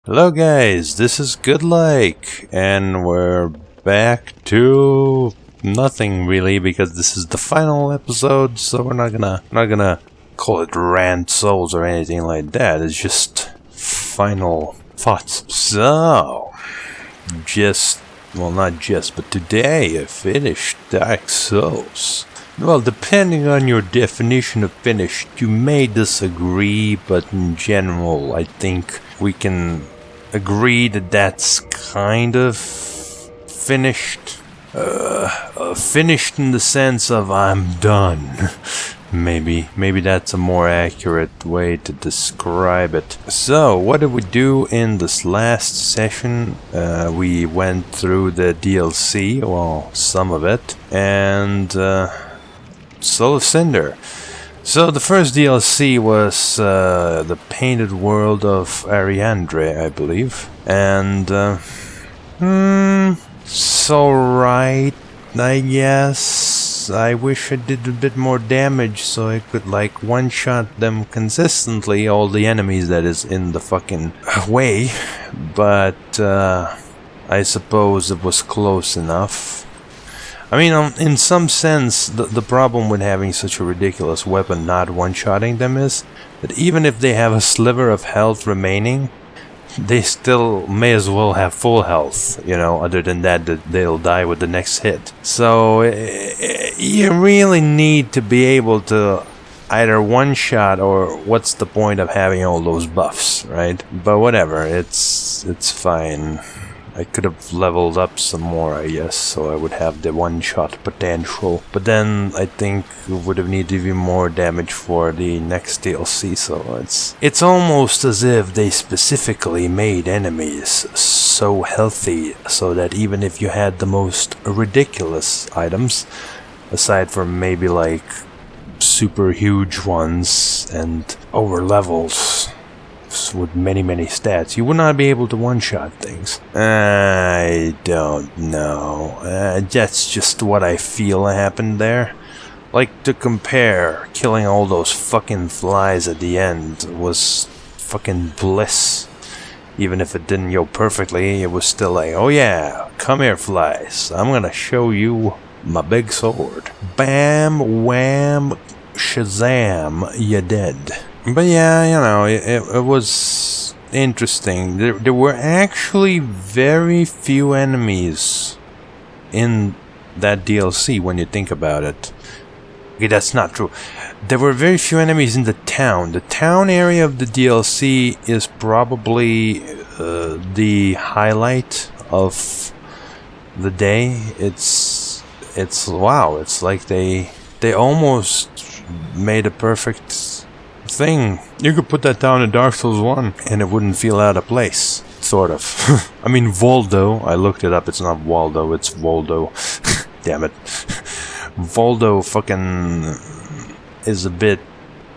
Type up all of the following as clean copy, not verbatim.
Hello guys, this is Goodlike, and we're back to nothing really because this is the final episode, so we're not gonna call it Rant Souls or anything like that. It's just final thoughts. So, not just, but today I finished Dark Souls. Well, depending on your definition of finished, you may disagree, but in general, I think we can agree that that's kind of finished. Finished in the sense of I'm done. Maybe that's a more accurate way to describe it. So, what did we do in this last session? We went through the DLC, well, some of it, and Soul of Cinder. So the first DLC was the Painted World of Ariandre, I believe. And it's alright, I guess. I wish I did a bit more damage so I could like one-shot them consistently, all the enemies that is in the fucking way. But I suppose it was close enough. I mean, in some sense, the problem with having such a ridiculous weapon not one-shotting them is that even if they have a sliver of health remaining, they still may as well have full health, you know, other than that they'll die with the next hit. So, you really need to be able to either one-shot or what's the point of having all those buffs, right? But whatever, it's fine. I could have leveled up some more, I guess, so I would have the one-shot potential. But then I think it would have needed even more damage for the next DLC, so it's almost as if they specifically made enemies so healthy so that even if you had the most ridiculous items, aside from maybe like super huge ones and over levels with many stats, you would not be able to one-shot things. I don't know. That's just what I feel happened there. Like, to compare, killing all those fucking flies at the end was fucking bliss. Even if it didn't go perfectly, it was still like, oh yeah, come here flies, I'm gonna show you my big sword. Bam, wham, shazam, you dead. But yeah, you know, it was interesting. There were actually very few enemies in that DLC when you think about it. Okay, that's not true. There were very few enemies in the town. The town area of the DLC is probably the highlight of the day. It's wow. It's like they almost made a perfect thing. You could put that down in Dark Souls 1 and it wouldn't feel out of place. Sort of. I mean, Voldo, I looked it up, it's not Waldo, it's Voldo. Damn it. Voldo fucking is a bit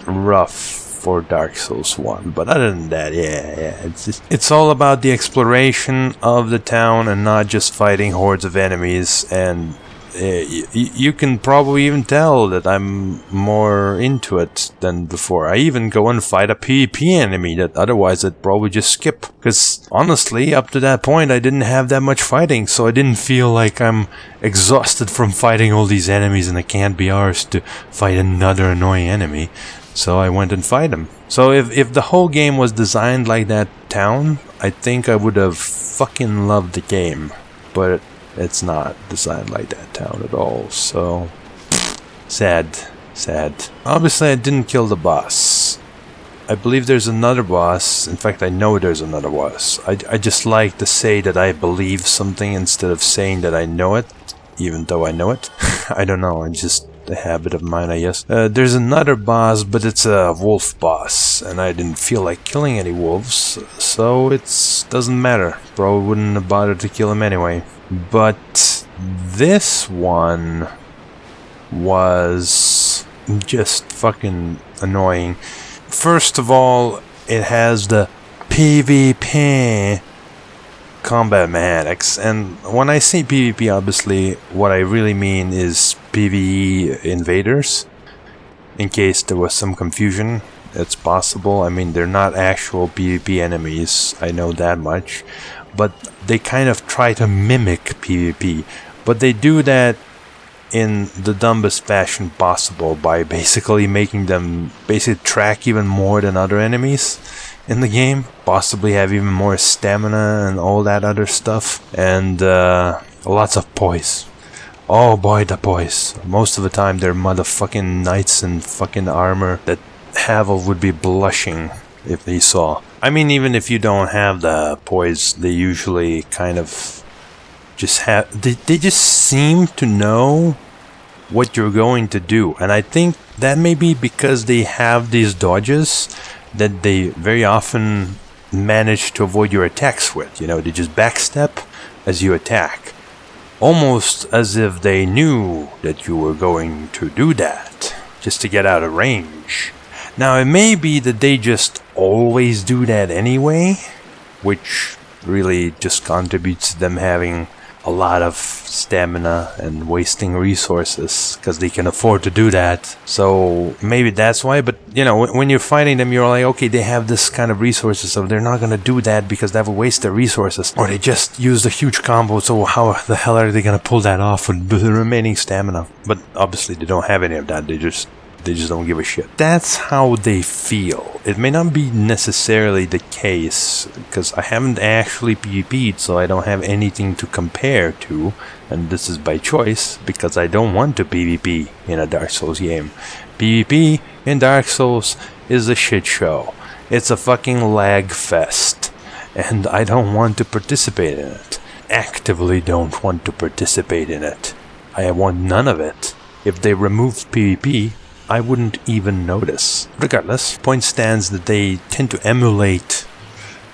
rough for Dark Souls 1, but other than that, yeah, it's all about the exploration of the town and not just fighting hordes of enemies. And you can probably even tell that I'm more into it than before. I even go and fight a PvP enemy that otherwise I'd probably just skip. Because honestly, up to that point I didn't have that much fighting, so I didn't feel like I'm exhausted from fighting all these enemies and I can't be arsed to fight another annoying enemy. So I went and fight him. So if the whole game was designed like that town, I think I would have fucking loved the game. But it's not designed like that town at all, so sad. Obviously I didn't kill the boss. I believe there's another boss. In fact, I know there's another boss. I just like to say that I believe something instead of saying that I know it, even though I know it. I don't know, it's just a habit of mine, I guess. There's another boss, but it's a wolf boss, and I didn't feel like killing any wolves, so it doesn't matter. Probably wouldn't have bothered to kill him anyway. But this one was just fucking annoying. First of all, it has the PvP combat mechanics, and when I say PvP, obviously what I really mean is PvE invaders, in case there was some confusion. it's possible. I mean, they're not actual PvP enemies, I know that much, but they kind of try to mimic PvP, but they do that in the dumbest fashion possible by basically making them track even more than other enemies in the game, possibly have even more stamina and all that other stuff, and lots of poise. Oh boy, the poise. Most of the time they're motherfucking knights in fucking armor that Havel would be blushing if he saw. I mean, even if you don't have the poise, they usually kind of just have... They just seem to know what you're going to do. And I think that may be because they have these dodges that they very often manage to avoid your attacks with. You know, they just backstep as you attack. Almost as if they knew that you were going to do that, just to get out of range. Now, it may be that they just always do that anyway, which really just contributes to them having a lot of stamina and wasting resources, because they can afford to do that. So maybe that's why, but you know, when you're fighting them, you're like, okay, they have this kind of resources, so they're not gonna do that because that will waste their resources, or they just used a huge combo, so how the hell are they gonna pull that off with the remaining stamina? But obviously they don't have any of that, they just don't give a shit. That's how they feel. It may not be necessarily the case, because I haven't actually PvP'd, so I don't have anything to compare to, and this is by choice, because I don't want to PvP in a Dark Souls game. PvP in Dark Souls is a shit show. It's a fucking lag fest, and I don't want to participate in it. Actively don't want to participate in it. I want none of it. If they removed PvP, I wouldn't even notice. Regardless, point stands that they tend to emulate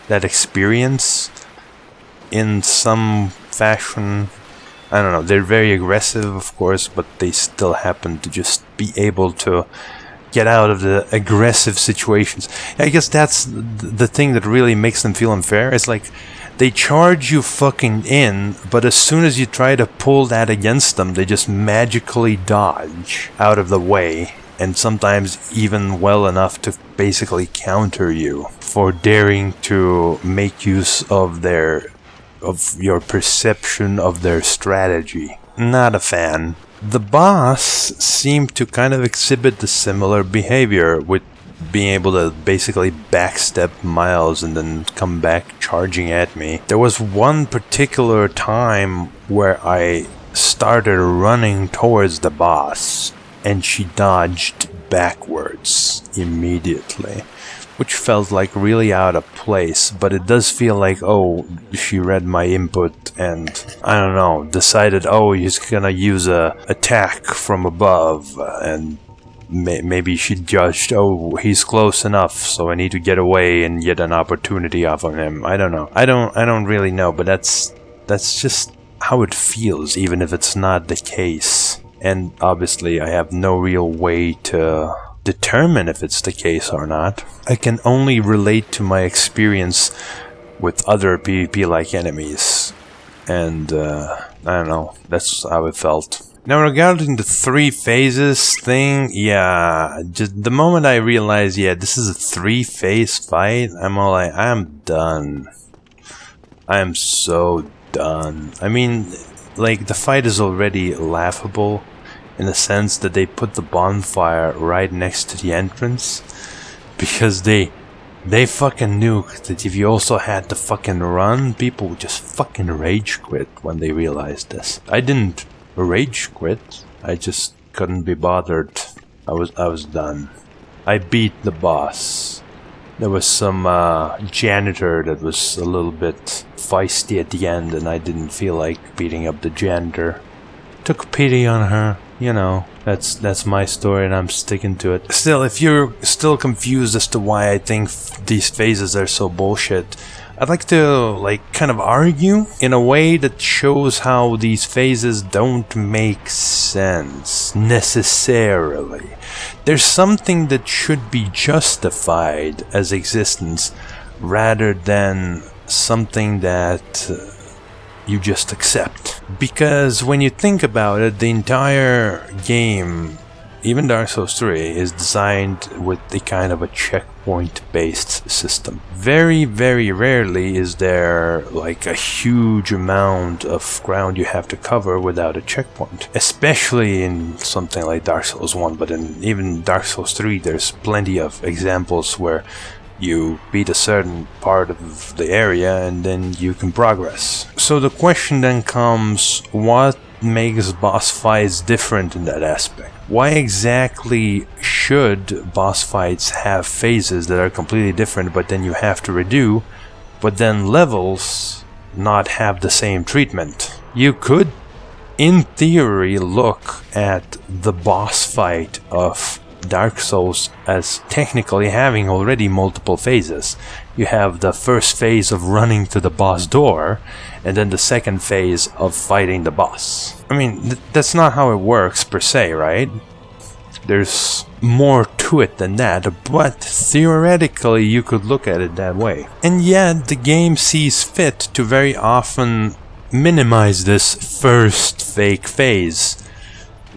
that experience in some fashion. I don't know, they're very aggressive, of course, but they still happen to just be able to get out of the aggressive situations. I guess that's the thing that really makes them feel unfair. It's like, they charge you fucking in, but as soon as you try to pull that against them, they just magically dodge out of the way, and sometimes even well enough to basically counter you for daring to make use of your perception of their strategy. Not a fan. The boss seemed to kind of exhibit the similar behavior, with being able to basically backstep miles and then come back charging at me. There was one particular time where I started running towards the boss, and she dodged backwards immediately, which felt like really out of place, but it does feel like, oh, she read my input and, I don't know, decided, oh, he's gonna use a attack from above, and maybe she judged, oh, he's close enough, so I need to get away and get an opportunity off of him. I don't know. I don't really know, but that's just how it feels, even if it's not the case. And obviously I have no real way to determine if it's the case or not. I can only relate to my experience with other PvP-like enemies. And, I don't know, that's how it felt. Now, regarding the 3 phases thing, yeah, just the moment I realized, yeah, this is a 3-phase fight, I'm all like, I'm done. I am so done. I mean, like, the fight is already laughable in the sense that they put the bonfire right next to the entrance, because they fucking knew that if you also had to fucking run, people would just fucking rage quit when they realized this. I didn't rage quit, I just couldn't be bothered. I was done. I beat the boss. There was some janitor that was a little bit feisty at the end, and I didn't feel like beating up the janitor. Took pity on her, you know. That's my story, and I'm sticking to it. Still, if you're still confused as to why I think these phases are so bullshit, I'd like to, kind of argue in a way that shows how these phases don't make sense, necessarily. There's something that should be justified as existence, rather than something that you just accept. Because when you think about it, the entire game even Dark Souls 3 is designed with a kind of a checkpoint-based system. Very, very rarely is there like a huge amount of ground you have to cover without a checkpoint. Especially in something like Dark Souls 1, but in even Dark Souls 3 there's plenty of examples where you beat a certain part of the area and then you can progress. So the question then comes, what makes boss fights different in that aspect? Why exactly should boss fights have phases that are completely different but then you have to redo, but then levels not have the same treatment? You could, in theory, look at the boss fight of Dark Souls as technically having already multiple phases. You have the first phase of running to the boss door, and then the second phase of fighting the boss. I mean, that's not how it works per se, right? There's more to it than that, but theoretically you could look at it that way. And yet the game sees fit to very often minimize this first fake phase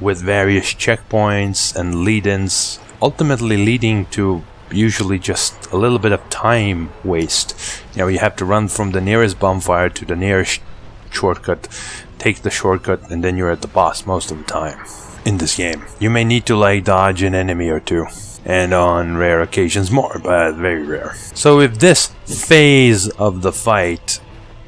with various checkpoints and lead-ins, ultimately leading to usually just a little bit of time waste. You know, you have to run from the nearest bonfire to the nearest shortcut, take the shortcut, and then you're at the boss most of the time in this game. You may need to like dodge an enemy or two, and on rare occasions more, but very rare. So if this phase of the fight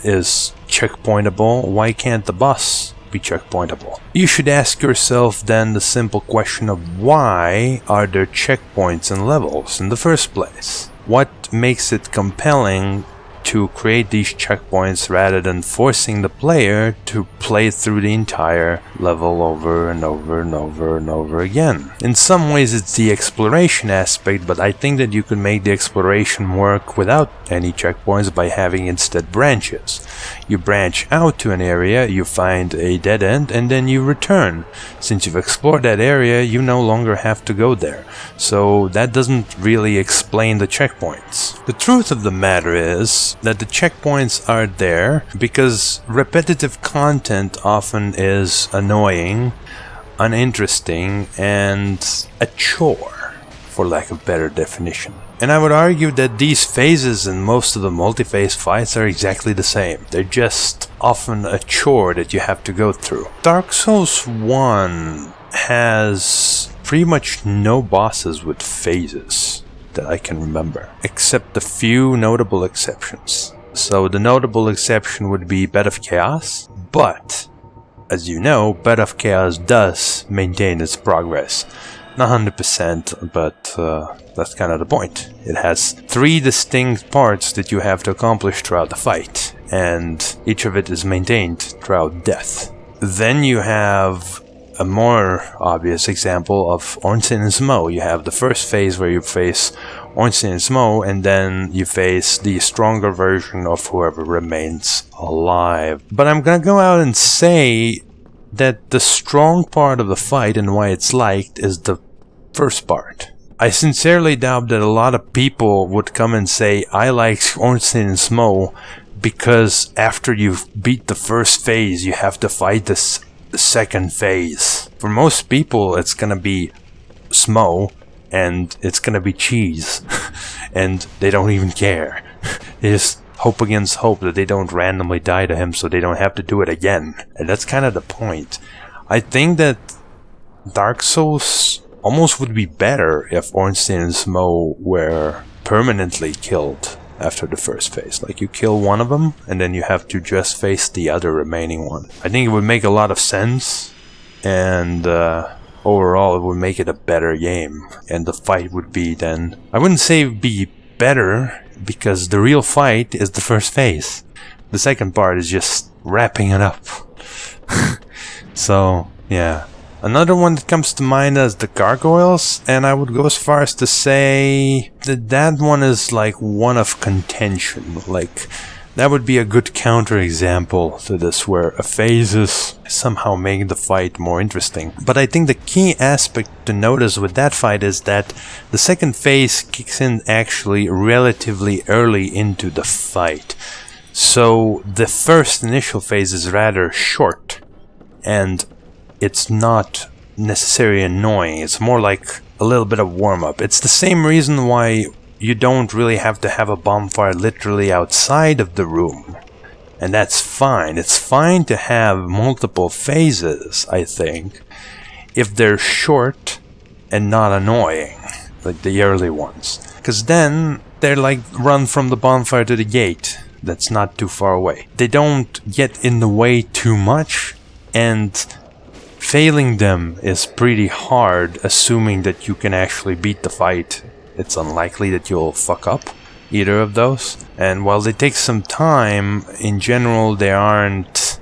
is checkpointable, why can't the boss be checkpointable? You should ask yourself then the simple question of why are there checkpoints and levels in the first place? What makes it compelling to create these checkpoints rather than forcing the player to play through the entire level over and over and over and over again? In some ways it's the exploration aspect, but I think that you can make the exploration work without any checkpoints by having instead branches. You branch out to an area, you find a dead end, and then you return. Since you've explored that area, you no longer have to go there. So that doesn't really explain the checkpoints. The truth of the matter is that the checkpoints are there because repetitive content often is annoying, uninteresting, and a chore, for lack of better definition. And I would argue that these phases in most of the multi-phase fights are exactly the same. They're just often a chore that you have to go through. Dark Souls 1 has pretty much no bosses with phases that I can remember, except a few notable exceptions. So the notable exception would be Bed of Chaos, but as you know, Bed of Chaos does maintain its progress. Not 100%, but that's kind of the point. It has 3 distinct parts that you have to accomplish throughout the fight, and each of it is maintained throughout death. Then you have a more obvious example of Ornstein and Smough. You have the first phase where you face Ornstein and Smough, and then you face the stronger version of whoever remains alive. But I'm gonna go out and say that the strong part of the fight and why it's liked is the first part. I sincerely doubt that a lot of people would come and say, I like Ornstein and Smough because after you've beat the first phase, you have to fight the second phase. For most people, it's gonna be Smough, and it's gonna be cheese, and they don't even care. They just hope against hope that they don't randomly die to him so they don't have to do it again. And that's kind of the point. I think that Dark Souls almost would be better if Ornstein and Smough were permanently killed after the first phase. Like, you kill one of them and then you have to just face the other remaining one. I think it would make a lot of sense, and overall it would make it a better game, and the fight would be then, I wouldn't say be better, because the real fight is the first phase. The second part is just wrapping it up. So, yeah. Another one that comes to mind is the gargoyles, and I would go as far as to say that that one is like one of contention. Like, that would be a good counterexample to this, where a phase is somehow making the fight more interesting. But I think the key aspect to notice with that fight is that the second phase kicks in actually relatively early into the fight. So the first initial phase is rather short, and it's not necessarily annoying. It's more like a little bit of warm-up. It's the same reason why you don't really have to have a bonfire literally outside of the room. And that's fine. It's fine to have multiple phases, I think, if they're short and not annoying, like the early ones. Because then they're like run from the bonfire to the gate. That's not too far away. They don't get in the way too much, and failing them is pretty hard, assuming that you can actually beat the fight. It's unlikely that you'll fuck up either of those. And while they take some time, in general they aren't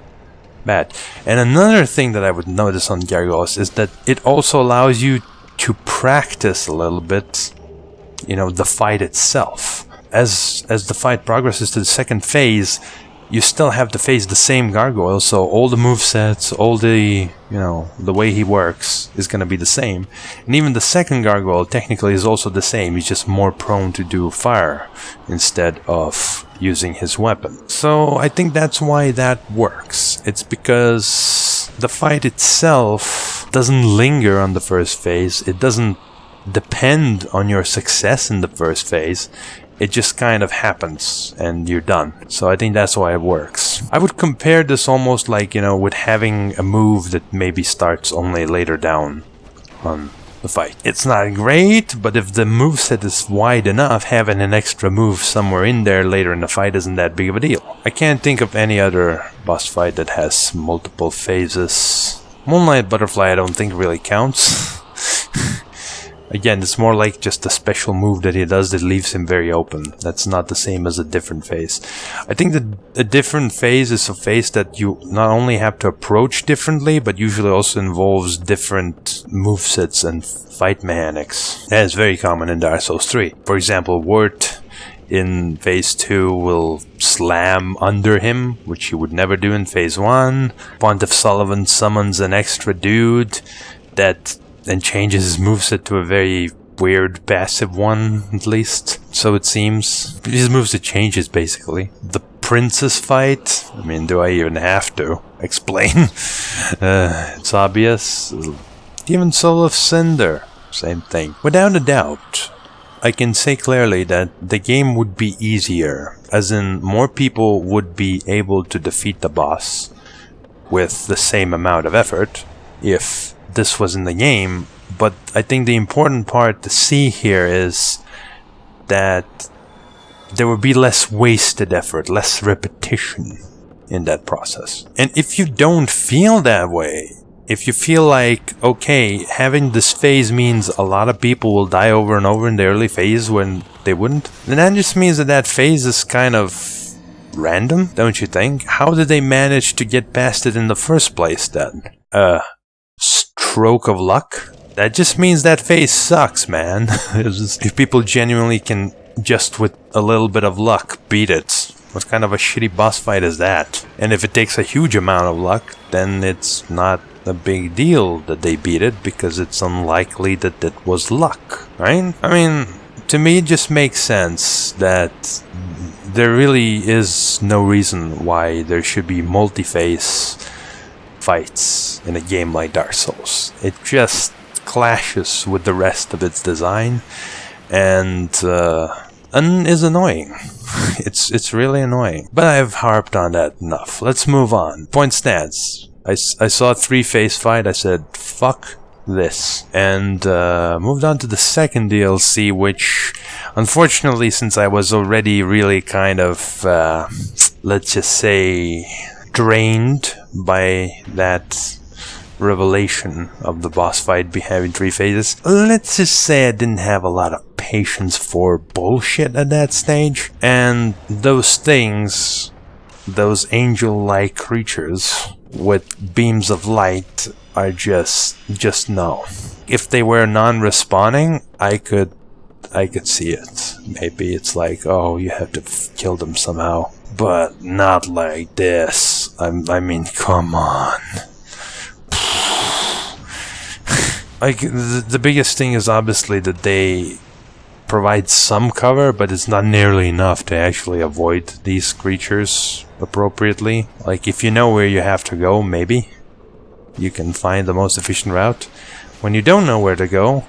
bad. And another thing that I would notice on gargoyles is that it also allows you to practice a little bit, you know, the fight itself. As the fight progresses to the second phase, you still have to face the same gargoyle, so all the movesets, all the, you know, the way he works is gonna be the same. And even the second gargoyle technically is also the same, he's just more prone to do fire instead of using his weapon. So I think that's why that works. It's because the fight itself doesn't linger on the first phase, it doesn't depend on your success in the first phase. It just kind of happens and you're done. So I think that's why it works. I would compare this almost like, you know, with having a move that maybe starts only later down on the fight. It's not great, but if the moveset is wide enough, having an extra move somewhere in there later in the fight isn't that big of a deal. I can't think of any other boss fight that has multiple phases. Moonlight Butterfly I don't think really counts. Again, it's more like just a special move that he does that leaves him very open. That's not the same as a different phase. I think that a different phase is a phase that you not only have to approach differently, but usually also involves different movesets and fight mechanics. That is very common in Dark Souls 3. For example, Wort in phase 2 will slam under him, which you would never do in phase 1. Pontiff Sullivan summons an extra dude that and changes his moveset to a very weird passive one, at least. So it seems. His moveset changes, basically. The princess fight? I mean, do I even have to explain? It's obvious. Even Soul of Cinder, same thing. Without a doubt, I can say clearly that the game would be easier, as in more people would be able to defeat the boss with the same amount of effort if this was in the game. But I think the important part to see here is that there would be less wasted effort, less repetition in that process. And if you don't feel that way, if you feel like, okay, having this phase means a lot of people will die over and over in the early phase when they wouldn't, then that just means that that phase is kind of random, don't you think? How did they manage to get past it in the first place then? Stroke of luck? That just means that phase sucks, man. If people genuinely can, just with a little bit of luck, beat it, what kind of a shitty boss fight is that? And if it takes a huge amount of luck, then it's not a big deal that they beat it, because it's unlikely that it was luck, right? I mean, to me it just makes sense that there really is no reason why there should be multi-phase fights in a game like Dark Souls. It just clashes with the rest of its design and is annoying. It's really annoying. But I've harped on that enough. Let's move on. Point stance. I saw a 3-phase fight. I said, fuck this. And moved on to the second DLC, which, unfortunately, since I was already really kind of, let's just say, drained by that revelation of the boss fight having 3 phases, let's just say I didn't have a lot of patience for bullshit at that stage. And those things, those angel-like creatures with beams of light, are just no. If they were non-respawning, I could see it. Maybe it's like, oh, you have to kill them somehow, but not like this. I mean, come on. Like, the biggest thing is obviously that they provide some cover, but it's not nearly enough to actually avoid these creatures appropriately. Like, if you know where you have to go, maybe you can find the most efficient route. When you don't know where to go,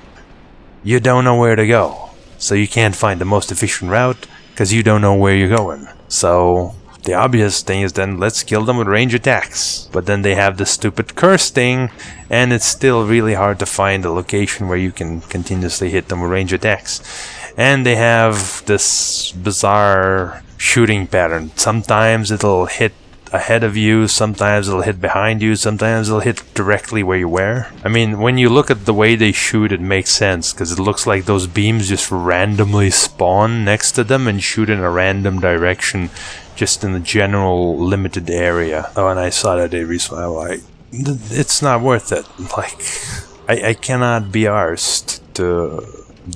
you don't know where to go. So you can't find the most efficient route because you don't know where you're going. So the obvious thing is then let's kill them with range attacks. But then they have this stupid curse thing, and it's still really hard to find a location where you can continuously hit them with range attacks. And they have this bizarre shooting pattern. Sometimes it'll hit ahead of you, sometimes it'll hit behind you, sometimes it'll hit directly where you were. I mean, when you look at the way they shoot, it makes sense, because it looks like those beams just randomly spawn next to them and shoot in a random direction, just in the general limited area. Oh, and I saw that they respawn. It's not worth it. Like, I cannot be arsed to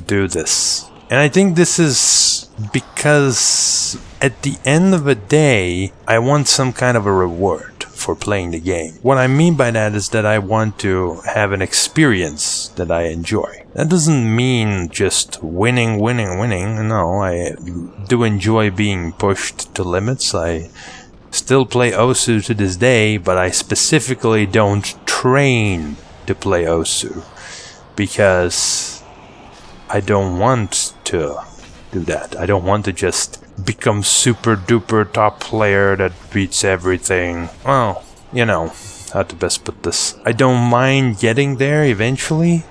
do this. And I think this is because at the end of the day, I want some kind of a reward for playing the game. What I mean by that is that I want to have an experience that I enjoy. That doesn't mean just winning. No, I do enjoy being pushed to limits. I still play Osu to this day, but I specifically don't train to play Osu because I don't want to do that. I don't want to just become super duper top player that beats everything. Well, you know, how to best put this. I don't mind getting there eventually,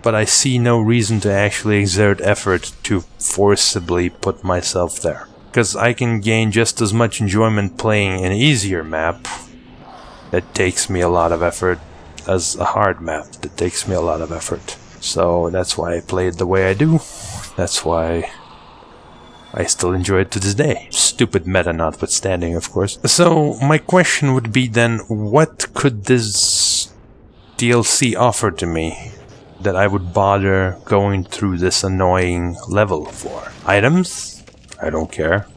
but I see no reason to actually exert effort to forcibly put myself there. Because I can gain just as much enjoyment playing an easier map that takes me a lot of effort as a hard map that takes me a lot of effort. So that's why I play it the way I do. That's why I still enjoy it to this day. Stupid meta notwithstanding, of course. So my question would be then, what could this DLC offer to me that I would bother going through this annoying level for? Items? I don't care.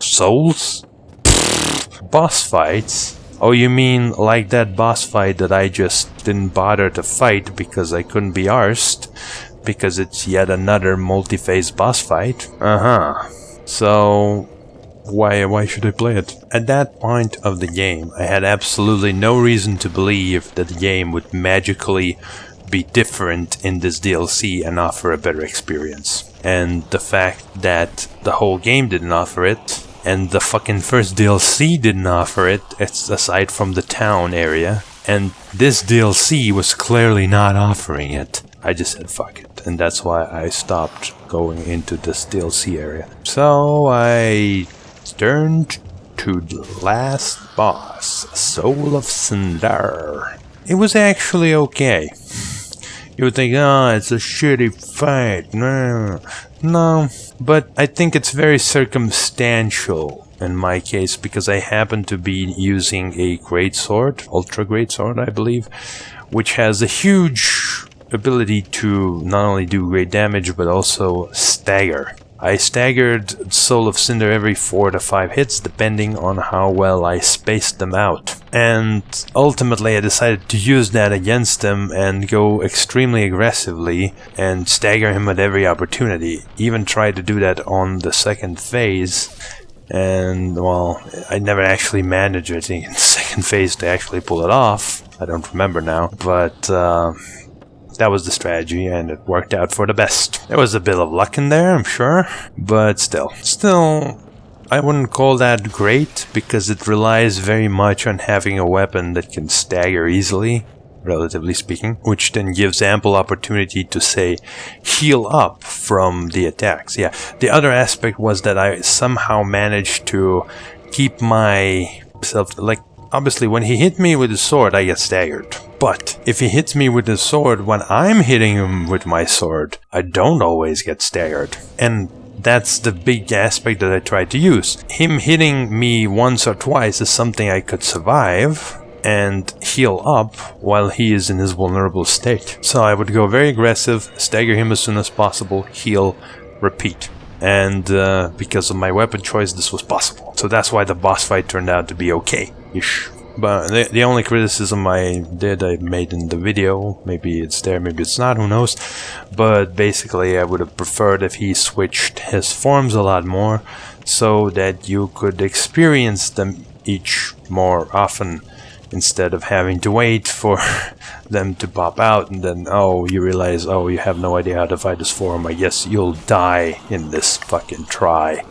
Souls? Boss fights? Oh, you mean like that boss fight that I just didn't bother to fight because I couldn't be arsed, because it's yet another multi-phase boss fight? Uh-huh. So, why should I play it? At that point of the game, I had absolutely no reason to believe that the game would magically be different in this DLC and offer a better experience. And the fact that the whole game didn't offer it, and the fucking first DLC didn't offer it, it's aside from the town area, and this DLC was clearly not offering it. I just said fuck it, and that's why I stopped going into this DLC area. So I turned to the last boss, Soul of Cinder. It was actually okay. You would think, oh, it's a shitty fight. No, but I think it's very circumstantial in my case, because I happen to be using a greatsword, ultra greatsword, I believe, which has a huge ability to not only do great damage, but also stagger. I staggered Soul of Cinder every 4 to 5 hits, depending on how well I spaced them out. And ultimately I decided to use that against him and go extremely aggressively and stagger him at every opportunity. Even tried to do that on the second phase, and well, I never actually managed, I think, in the second phase to actually pull it off. I don't remember now, but that was the strategy, and it worked out for the best. There was a bit of luck in there, I'm sure, but still, I wouldn't call that great, because it relies very much on having a weapon that can stagger easily, relatively speaking, which then gives ample opportunity to, say, heal up from the attacks. Yeah, the other aspect was that I somehow managed to keep myself, like, obviously when he hit me with his sword, I get staggered. But if he hits me with his sword when I'm hitting him with my sword, I don't always get staggered. And that's the big aspect that I tried to use. Him hitting me once or twice is something I could survive and heal up while he is in his vulnerable state. So I would go very aggressive, stagger him as soon as possible, heal, repeat. And because of my weapon choice, this was possible. So that's why the boss fight turned out to be okay-ish. But the only criticism I made in the video, maybe it's there, maybe it's not, who knows. But basically I would have preferred if he switched his forms a lot more, so that you could experience them each more often instead of having to wait for them to pop out and then, oh, you realize, oh, you have no idea how to fight this form. I guess you'll die in this fucking try.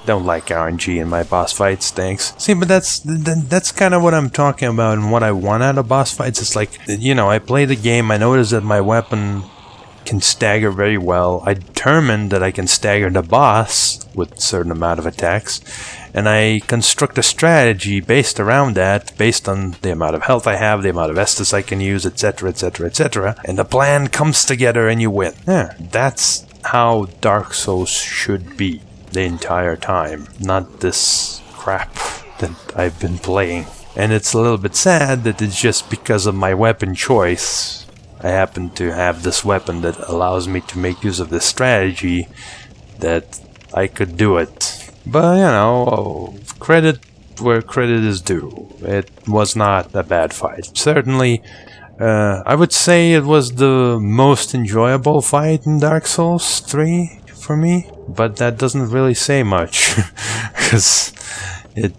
Don't like RNG in my boss fights, thanks. See, but that's kind of what I'm talking about and what I want out of boss fights. It's like, you know, I play the game, I notice that my weapon can stagger very well. I determine that I can stagger the boss with a certain amount of attacks, and I construct a strategy based around that, based on the amount of health I have, the amount of Estus I can use, etc, etc, etc, and the plan comes together and you win. Yeah, that's how Dark Souls should be the entire time, not this crap that I've been playing. And it's a little bit sad that it's just because of my weapon choice. I happen to have this weapon that allows me to make use of this strategy that I could do it. But, you know, credit where credit is due. It was not a bad fight. Certainly, I would say it was the most enjoyable fight in Dark Souls 3 for me. But that doesn't really say much. Because it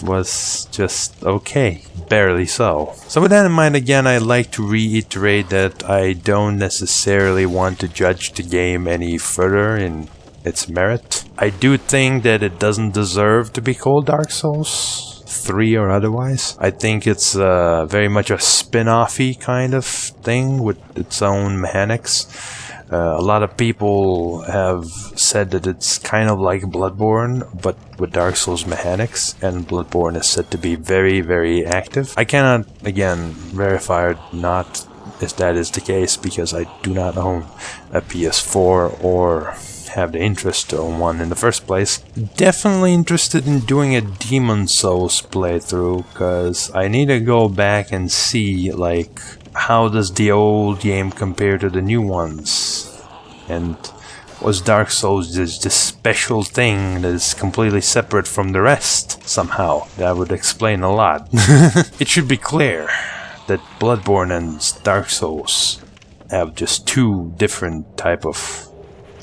was just okay. Barely so. So with that in mind, again, I'd like to reiterate that I don't necessarily want to judge the game any further in its merit. I do think that it doesn't deserve to be called Dark Souls 3 or otherwise. I think it's very much a spin-off-y kind of thing with its own mechanics. A lot of people have said that it's kind of like Bloodborne, but with Dark Souls mechanics, and Bloodborne is said to be very, very active. I cannot, again, verify or not if that is the case, because I do not own a PS4 or have the interest to own one in the first place. Definitely interested in doing a Demon Souls playthrough, because I need to go back and see, like, how does the old game compare to the new ones? And was Dark Souls just this special thing that is completely separate from the rest somehow? That would explain a lot. It should be clear that Bloodborne and Dark Souls have just two different type of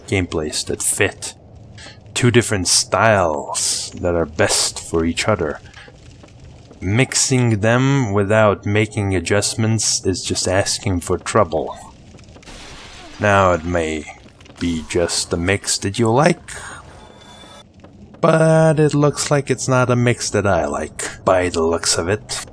gameplays that fit. Two different styles that are best for each other. Mixing them without making adjustments is just asking for trouble. Now it may be just a mix that you like, but it looks like it's not a mix that I like, by the looks of it.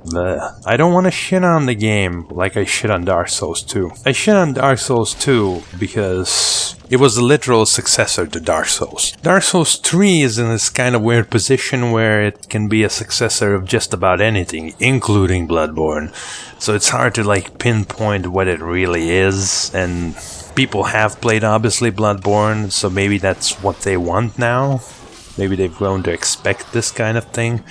I don't want to shit on the game like I shit on Dark Souls 2. I shit on Dark Souls 2 because it was the literal successor to Dark Souls. Dark Souls 3 is in this kind of weird position where it can be a successor of just about anything, including Bloodborne. So it's hard to like pinpoint what it really is, and people have played obviously Bloodborne, so maybe that's what they want now. Maybe they've grown to expect this kind of thing,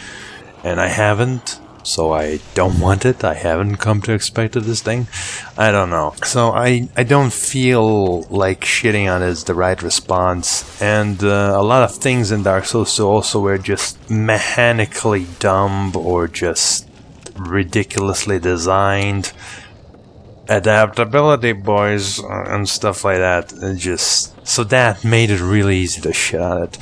and I haven't, so I don't want it. I haven't come to expect this thing. I don't know. So I don't feel like shitting on it is the right response, and a lot of things in Dark Souls 2 also were just mechanically dumb or just ridiculously designed. Adaptability, boys, and stuff like that. So that made it really easy to shit on it.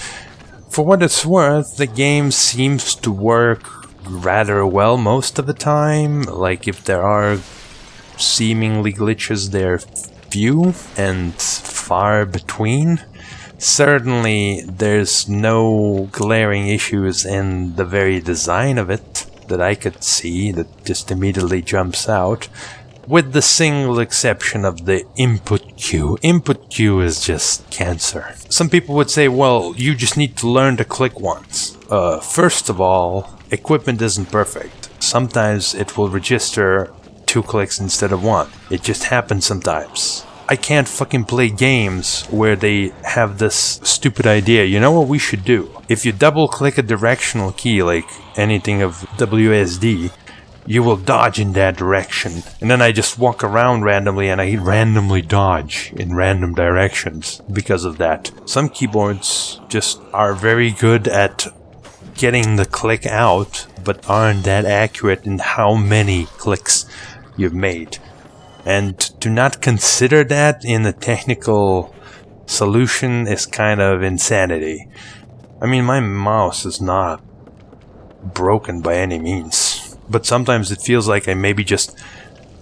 For what it's worth, the game seems to work rather well most of the time. Like, if there are seemingly glitches, they're few and far between. Certainly, there's no glaring issues in the very design of it that I could see that just immediately jumps out. With the single exception of the input queue. Input queue is just cancer. Some people would say, well, you just need to learn to click once. First of all, equipment isn't perfect. Sometimes it will register 2 clicks instead of 1. It just happens sometimes. I can't fucking play games where they have this stupid idea. You know what we should do? If you double click a directional key, like anything of WSD, you will dodge in that direction. And then I just walk around randomly and I randomly dodge in random directions because of that. Some keyboards just are very good at getting the click out, but aren't that accurate in how many clicks you've made. And to not consider that in a technical solution is kind of insanity. I mean, my mouse is not broken by any means. But sometimes it feels like I maybe just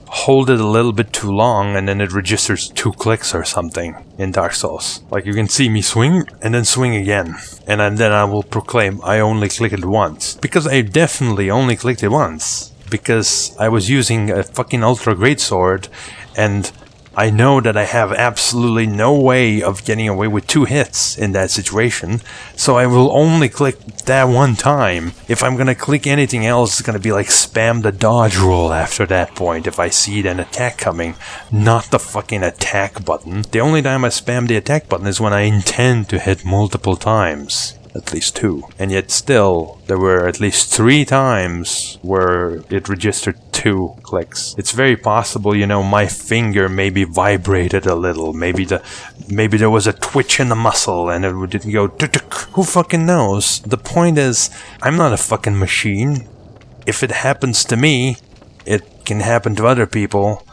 hold it a little bit too long and then it registers 2 clicks or something in Dark Souls. Like you can see me swing and then swing again. And then I will proclaim I only clicked it once. Because I definitely only clicked it once. Because I was using a fucking ultra great sword and I know that I have absolutely no way of getting away with 2 hits in that situation, so I will only click that one time. If I'm gonna click anything else, it's gonna be like spam the dodge roll after that point if I see an attack coming, not the fucking attack button. The only time I spam the attack button is when I intend to hit multiple times. At least 2. And yet still, there were at least 3 times where it registered 2 clicks. It's very possible, you know, my finger maybe vibrated a little. Maybe there was a twitch in the muscle and it didn't go tuk-tuk. Who fucking knows? The point is, I'm not a fucking machine. If it happens to me, it can happen to other people.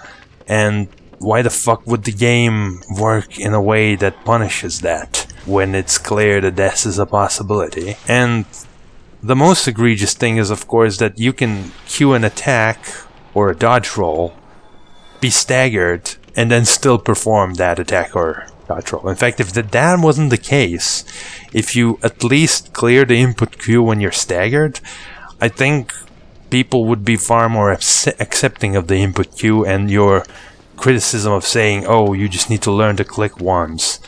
And why the fuck would the game work in a way that punishes that? When it's clear that this is a possibility. And the most egregious thing is, of course, that you can cue an attack or a dodge roll, be staggered, and then still perform that attack or dodge roll. In fact, if that wasn't the case, if you at least clear the input queue when you're staggered, I think people would be far more accepting of the input queue, and your criticism of saying, oh, you just need to learn to click once,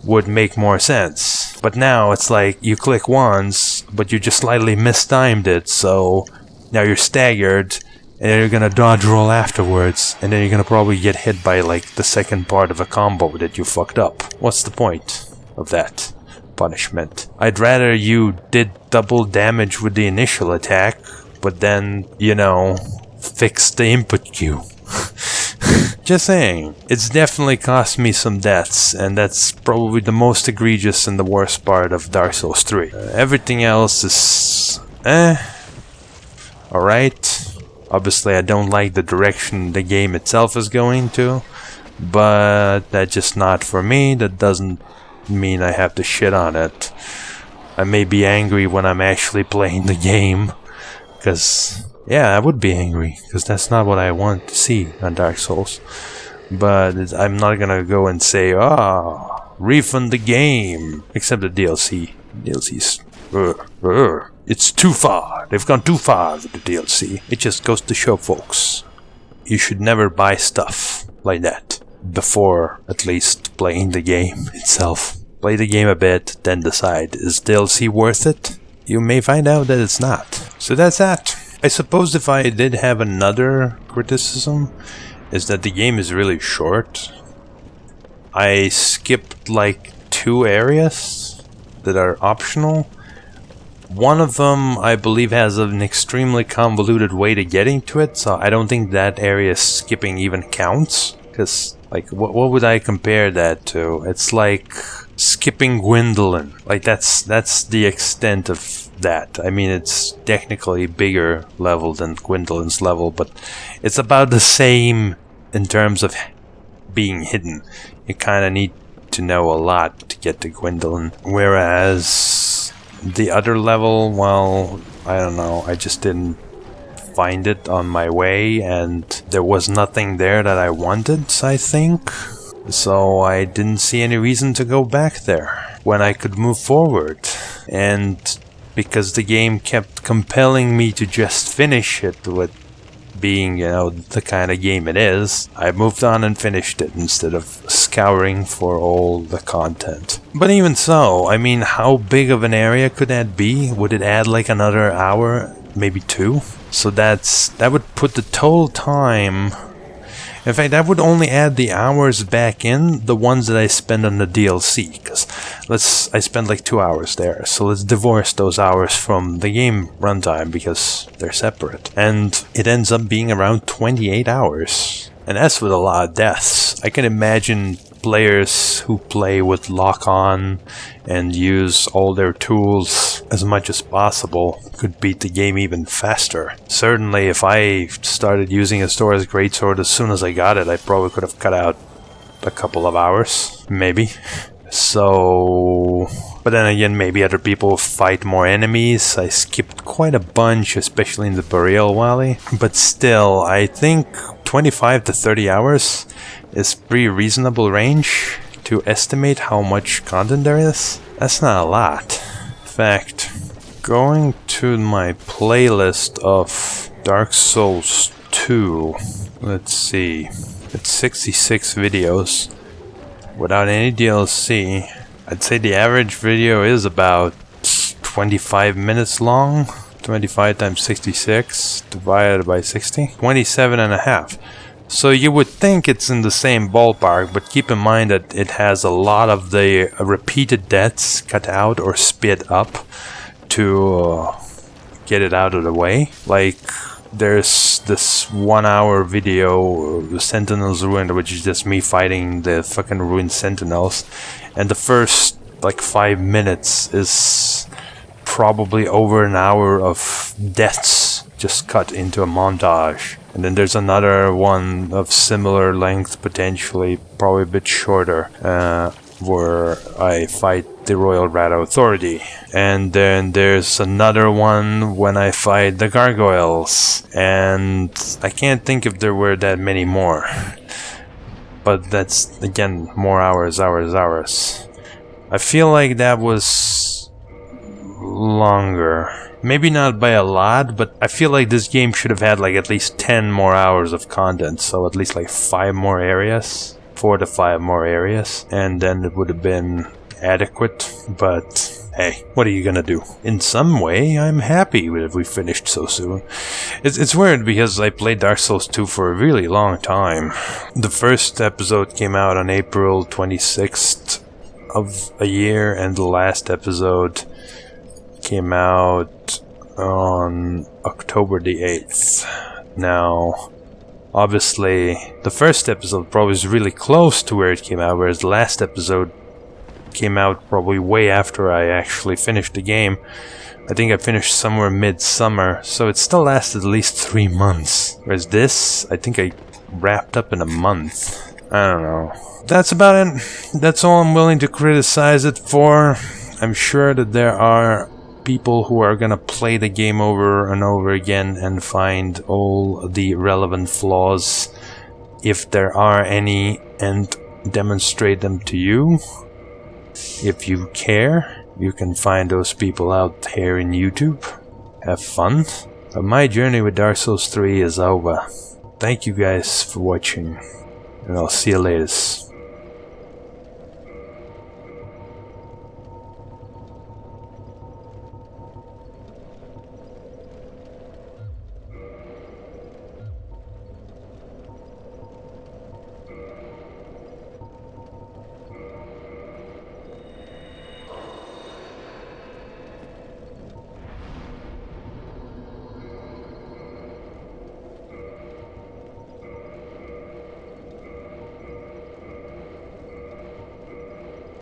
would make more sense. But now it's like you click once, but you just slightly mistimed it, so now you're staggered, and then you're gonna dodge roll afterwards, and then you're gonna probably get hit by like the second part of a combo that you fucked up. What's the point of that punishment? I'd rather you did double damage with the initial attack, but then, you know, fix the input queue. Just saying, it's definitely cost me some deaths, and that's probably the most egregious and the worst part of Dark Souls 3. Everything else is alright. Obviously I don't like the direction the game itself is going to, but that's just not for me. That doesn't mean I have to shit on it. I may be angry when I'm actually playing the game, because yeah, I would be angry, because that's not what I want to see on Dark Souls. But I'm not gonna go and say, refund the game. Except the DLC. DLC's... it's too far. They've gone too far with the DLC. It just goes to show, folks, you should never buy stuff like that before at least playing the game itself. Play the game a bit, then decide, is DLC worth it? You may find out that it's not. So that's that. I suppose if I did have another criticism, is that the game is really short. I skipped like 2 areas that are optional. One of them, I believe, has an extremely convoluted way to getting to it, so I don't think that area skipping even counts. Because, like, what would I compare that to? It's like skipping Gwendolyn. Like, that's the extent of that. I mean, it's technically bigger level than Gwendolyn's level, but it's about the same in terms of being hidden. You kind of need to know a lot to get to Gwendolyn. Whereas the other level, well, I don't know, I just didn't find it on my way, and there was nothing there that I wanted, I think. So I didn't see any reason to go back there when I could move forward. And because the game kept compelling me to just finish it with being, you know, the kind of game it is, I moved on and finished it instead of scouring for all the content. But even so, I mean, how big of an area could that be? Would it add like another hour? Maybe 2? So that would put the total time... In fact, that would only add the hours back in, the ones that I spend on the DLC, because I spend like 2 hours there, so let's divorce those hours from the game runtime, because they're separate. And it ends up being around 28 hours. And that's with a lot of deaths. I can imagine players who play with lock-on and use all their tools as much as possible could beat the game even faster. Certainly, if I started using Astora's Greatsword as soon as I got it, I probably could have cut out a couple of hours, maybe. So But then again, maybe other people fight more enemies. I skipped quite a bunch, especially in the Boreal Valley. But still, I think 25 to 30 hours is pretty reasonable range to estimate how much content there is. That's not a lot. In fact, going to my playlist of Dark Souls 2, let's see, it's 66 videos without any DLC. I'd say the average video is about 25 minutes long. 25 times 66 divided by 60, 27 and a half. So you would think it's in the same ballpark, but keep in mind that it has a lot of the repeated deaths cut out or sped up to get it out of the way. Like, there's this 1 hour video, The Sentinels Ruined, which is just me fighting the fucking ruined sentinels. And the first, like, 5 minutes is probably over an hour of deaths just cut into a montage. And then there's another one of similar length, potentially, probably a bit shorter, where I fight the Royal Rat Authority. And then there's another one when I fight the Gargoyles. And I can't think if there were that many more. But that's, again, more hours. I feel like that was longer. Maybe not by a lot, but I feel like this game should have had like at least 10 more hours of content. So at least like 4 to 5 more areas. And then it would have been adequate. But hey, what are you gonna do? In some way, I'm happy that we finished so soon. It's weird because I played Dark Souls 2 for a really long time. The first episode came out on April 26th of a year, and the last episode came out on October the 8th. Now, obviously, the first episode probably is really close to where it came out, whereas the last episode came out probably way after I actually finished the game. I think I finished somewhere mid-summer, so it still lasted at least 3 months. Whereas this, I think I wrapped up in a month. I don't know. That's about it. That's all I'm willing to criticize it for. I'm sure that there are people who are gonna play the game over and over again and find all the relevant flaws, if there are any, and demonstrate them to you. If you care, you can find those people out here in YouTube. Have fun. But my journey with Dark Souls 3 is over. Thank you guys for watching, and I'll see you later.